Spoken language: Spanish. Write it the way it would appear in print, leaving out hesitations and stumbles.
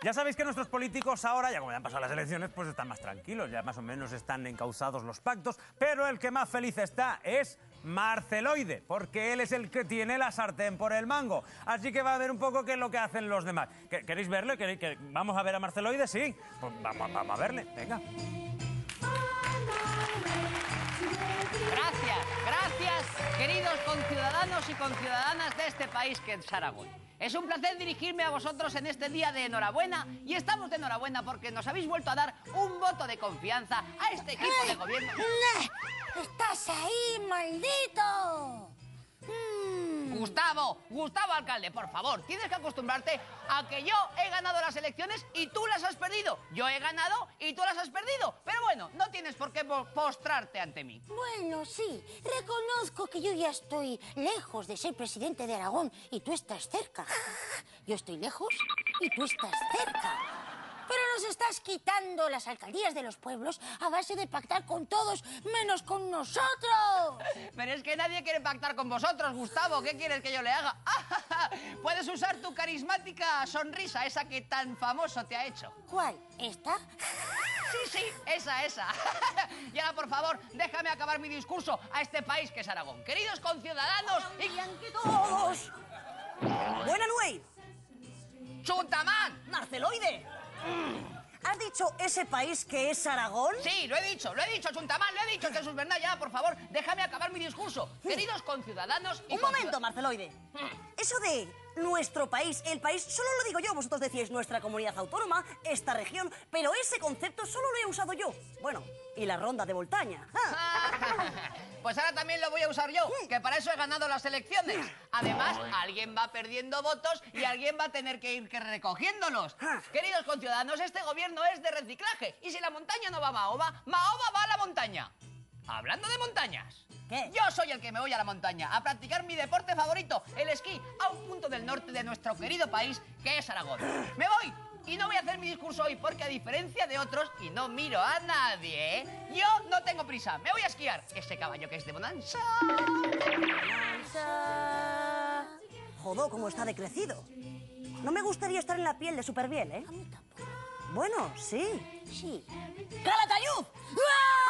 Ya sabéis que nuestros políticos ahora, ya como ya han pasado las elecciones, pues están más tranquilos, ya más o menos están encauzados los pactos, pero el que más feliz está es Marceloide, porque él es el que tiene la sartén por el mango. Así que va a ver un poco qué es lo que hacen los demás. ¿Queréis verle? ¿Vamos a ver a Marceloide? Sí. Pues vamos a verle, venga. Gracias, queridos conciudadanos y conciudadanas de este país que es Aragón. Es un placer dirigirme a vosotros en este día de enhorabuena, y estamos de enhorabuena porque nos habéis vuelto a dar un voto de confianza a este equipo de gobierno. ¡Estás ahí, maldito! Gustavo alcalde, por favor, tienes que acostumbrarte a que yo he ganado las elecciones y tú las has perdido. Yo he ganado y tú las has perdido. Pero bueno, no tienes por qué postrarte ante mí. Bueno, sí, reconozco que yo ya estoy lejos de ser presidente de Aragón y tú estás cerca. Yo estoy lejos y tú estás cerca. Pero nos estás quitando las alcaldías de los pueblos a base de pactar con todos, menos con nosotros. Pero es que nadie quiere pactar con vosotros, Gustavo. ¿Qué quieres que yo le haga? Puedes usar tu carismática sonrisa, esa que tan famoso te ha hecho. ¿Cuál? ¿Esta? Sí, esa. Y ahora, por favor, déjame acabar mi discurso a este país que es Aragón. Queridos conciudadanos y... todos! ¡Buena nuez! ¡Chuntamán! ¡Marceloide! ¿Has dicho ese país que es Aragón? Sí, lo he dicho, Chuntamán, lo he dicho, Jesús Bernal, ya, por favor, déjame acabar mi discurso. Queridos conciudadanos y... Un momento, Marceloide. Eso de nuestro país, el país, solo lo digo yo. Vosotros decíais nuestra comunidad autónoma, esta región, pero ese concepto solo lo he usado yo. Bueno, y la ronda de Voltaña. Pues ahora también lo voy a usar yo, que para eso he ganado las elecciones. Además, alguien va perdiendo votos y alguien va a tener que ir recogiéndolos. Queridos conciudadanos, este gobierno es de reciclaje. Y si la montaña no va a Mahoma, Mahoma va a la montaña. Hablando de montañas, ¿qué? Yo soy el que me voy a la montaña a practicar mi deporte favorito, el esquí, a un punto del norte de nuestro querido país, que es Aragón. Me voy. Y no voy a hacer mi discurso hoy porque, a diferencia de otros, y no miro a nadie, yo no tengo prisa. Me voy a esquiar. Ese caballo que es de bonanza. Jodó, cómo está decrecido. No me gustaría estar en la piel de Superbiel, ¿eh? A mí tampoco. Bueno, sí. Sí. ¡Calatayud! ¡Ah!